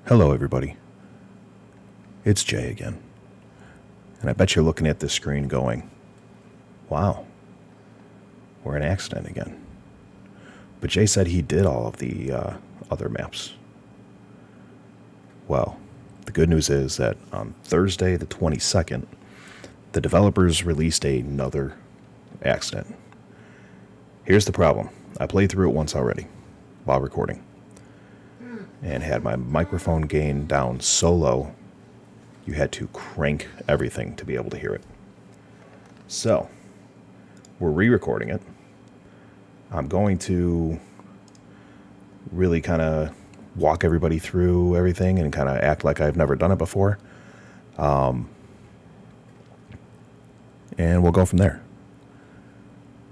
Hello, everybody. It's Jay again. And I bet you're looking at this screen going, wow, we're in an accident again. But Jay said he did all of the other maps. Well, the good news is that on Thursday the 22nd, the developers released another accident. Here's the problem. I played through it once already while recording and had my microphone gain down so low you had to crank everything to be able to hear it. So, we're re-recording it. I'm going to really kind of walk everybody through everything and kind of act like I've never done it before. And we'll go from there.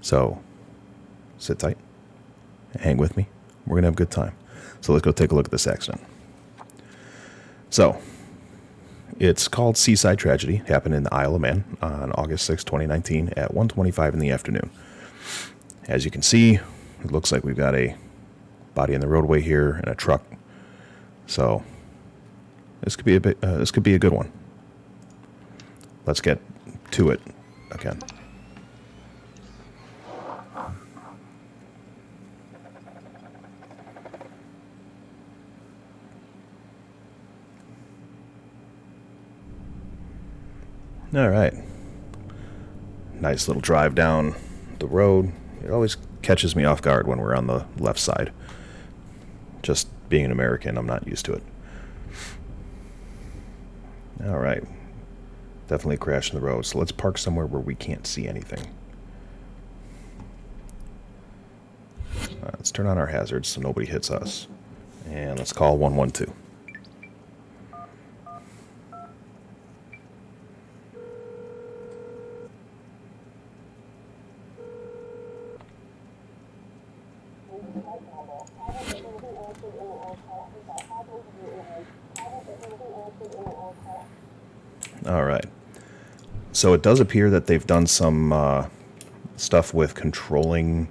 So, sit tight. Hang with me. We're going to have a good time. So let's go take a look at this accident. So, it's called Seaside Tragedy. It happened in the Isle of Man on August 6, 2019 at 1:25 in the afternoon. As you can see, it looks like we've got a body in the roadway here and a truck. So, this could be a good one. Let's get to it again. All right. Nice little drive down the road. It always catches me off guard when we're on the left side. Just being an American, I'm not used to it. All right. Definitely crashing the road. So let's park somewhere where we can't see anything. Let's turn on our hazards so nobody hits us. And let's call 112. All right. So it does appear that they've done some stuff with controlling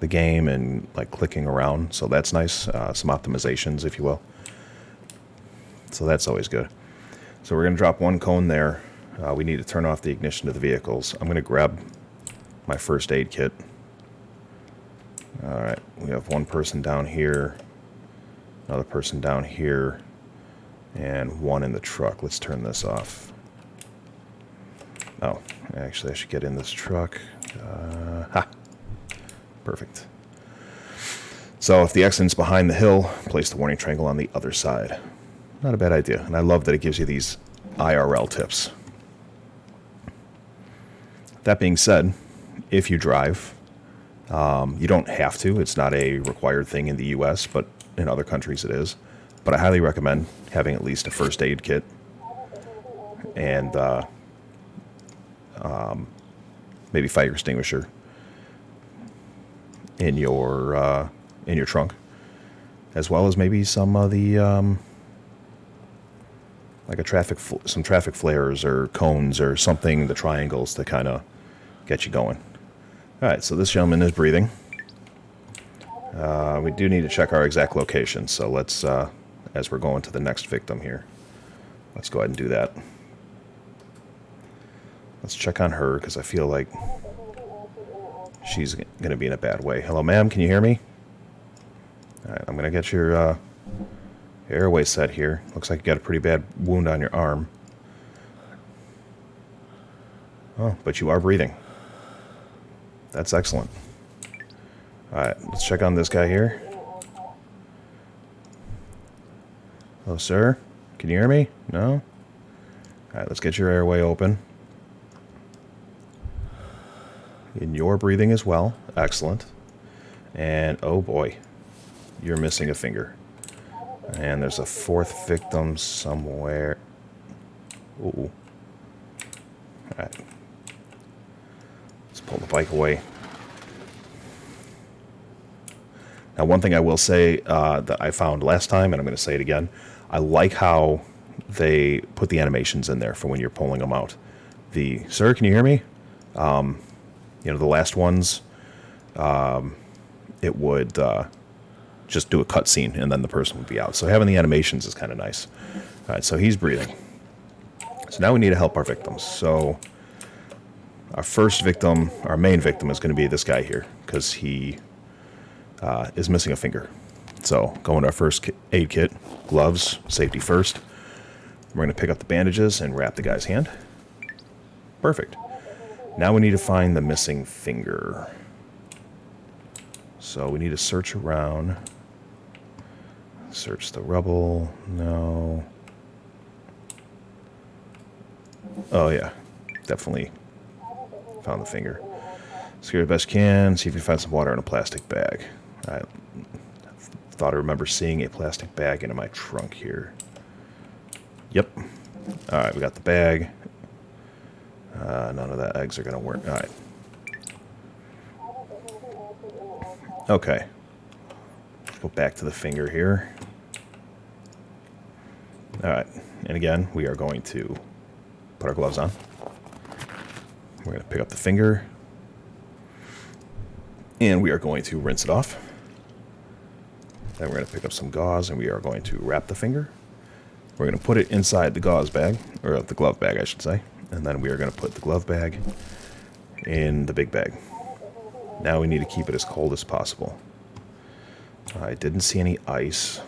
the game and like clicking around. So that's nice. Some optimizations, if you will. So that's always good. So we're going to drop one cone there. We need to turn off the ignition of the vehicles. I'm going to grab my first aid kit. All right. We have one person down here, another person down here, and one in the truck. Let's turn this off. Oh, actually, I should get in this truck. Perfect. So if the accident's behind the hill, place the warning triangle on the other side. Not a bad idea. And I love that it gives you these IRL tips. That being said, if you drive, you don't have to. It's not a required thing in the U.S., but in other countries it is. But I highly recommend having at least a first aid kit and maybe fire extinguisher in your trunk, as well as maybe some of the like some traffic flares or cones or something, the triangles to kind of get you going. All right, so this gentleman is breathing. We do need to check our exact location, so let's, as we're going to the next victim here, let's go ahead and do that. Let's check on her, because I feel like she's going to be in a bad way. Hello, ma'am, can you hear me? All right, I'm going to get your airway set here. Looks like you got a pretty bad wound on your arm. Oh, but you are breathing. That's excellent. All right, let's check on this guy here. Hello, sir. Can you hear me? No? All right, let's get your airway open. And you're breathing as well. Excellent. And, oh boy, you're missing a finger. And there's a fourth victim somewhere. Ooh. All right. Let's pull the bike away. Now, one thing I will say that I found last time, and I'm going to say it again, I like how they put the animations in there for when you're pulling them out. Sir, can you hear me? The last ones, it would just do a cutscene, and then the person would be out. So having the animations is kind of nice. All right, so he's breathing. So now we need to help our victims. So our first victim, our main victim, is going to be this guy here, because he is missing a finger. So going to our first aid kit, gloves, safety first. We're going to pick up the bandages and wrap the guy's hand. Perfect. Now we need to find the missing finger. So we need to search around. Search the rubble. No. Oh, yeah. Definitely found the finger. Secure the best you can. See if you can find some water in a plastic bag. I thought I remember seeing a plastic bag in my trunk here. Yep. All right, we got the bag. None of the eggs are going to work. All right. Okay. Let's go back to the finger here. All right. And again, we are going to put our gloves on. We're going to pick up the finger. And we are going to rinse it off. Then we're going to pick up some gauze and we are going to wrap the finger. We're going to put it inside the gauze bag, or the glove bag, I should say. And then we are going to put the glove bag in the big bag. Now we need to keep it as cold as possible. I didn't see any ice.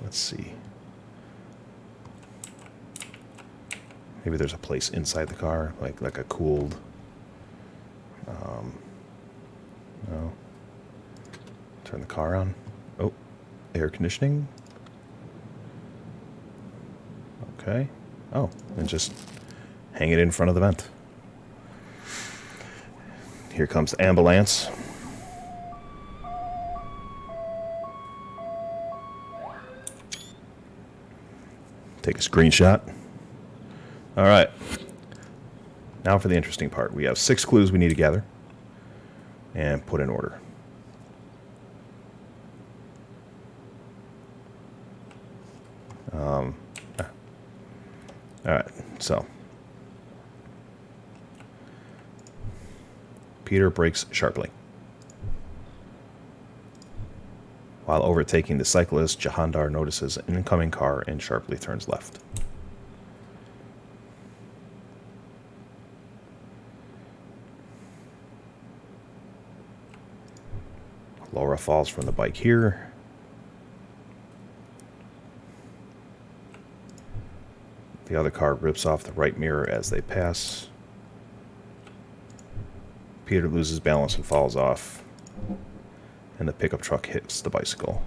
Let's see. Maybe there's a place inside the car, like a cooled... no. Turn the car on. Oh, air conditioning. Okay. Oh, and just hang it in front of the vent. Here comes the ambulance. Take a screenshot. All right. Now for the interesting part. We have 6 clues we need to gather and put in order. All right, so Peter brakes sharply. While overtaking the cyclist, Jahandar notices an incoming car and sharply turns left. Laura falls from the bike here. The other car rips off the right mirror as they pass. Peter loses balance and falls off. And the pickup truck hits the bicycle.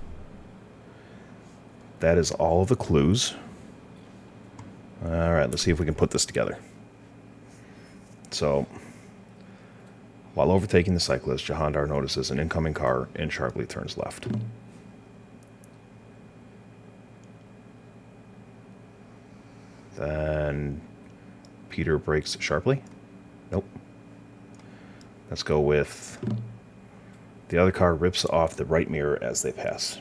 That is all of the clues. All right, let's see if we can put this together. So, while overtaking the cyclist, Jahandar notices an incoming car and sharply turns left. Then Peter brakes sharply. Nope. Let's go with the other car rips off the right mirror as they pass.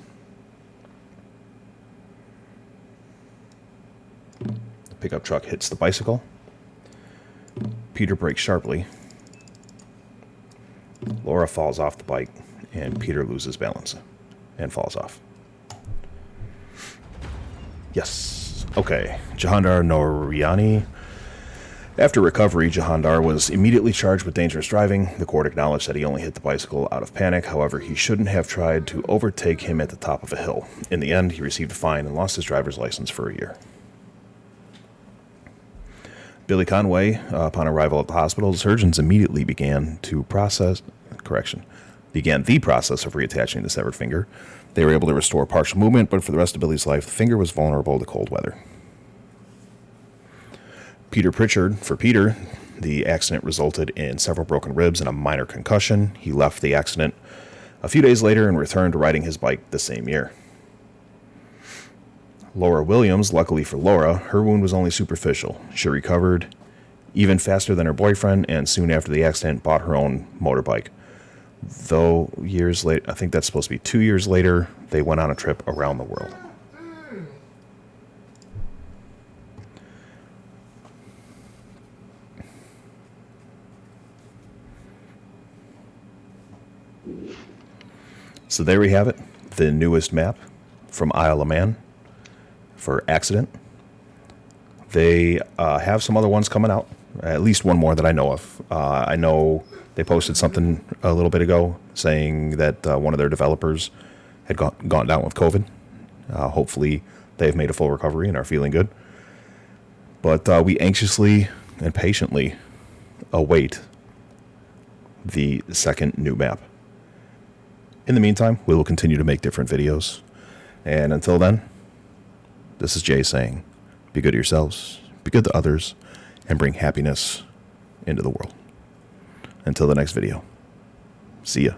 The pickup truck hits the bicycle. Peter brakes sharply. Laura falls off the bike, and Peter loses balance and falls off. Yes. Okay. Jahandar Nouriani. After recovery, Jahandar was immediately charged with dangerous driving. The court acknowledged that he only hit the bicycle out of panic. However, he shouldn't have tried to overtake him at the top of a hill. In the end, he received a fine and lost his driver's license for a year. Billy Conway, upon arrival at the hospital, surgeons immediately began the process of reattaching the severed finger. They were able to restore partial movement, but for the rest of Billy's life, the finger was vulnerable to cold weather. Peter Pritchard, for Peter, the accident resulted in several broken ribs and a minor concussion. He left the accident a few days later and returned to riding his bike the same year. Laura Williams, luckily for Laura, her wound was only superficial. She recovered even faster than her boyfriend, and soon after the accident bought her own motorbike. Though years later, I think that's supposed to be 2 years later, they went on a trip around the world. So there we have it, the newest map from Isle of Man for Accident. They have some other ones coming out, at least one more that I know of. I know they posted something a little bit ago saying that one of their developers had gone down with COVID. Hopefully they've made a full recovery and are feeling good. But we anxiously and patiently await the second new map. In the meantime, we will continue to make different videos. And until then, this is Jay saying, be good to yourselves, be good to others, and bring happiness into the world. Until the next video, see ya.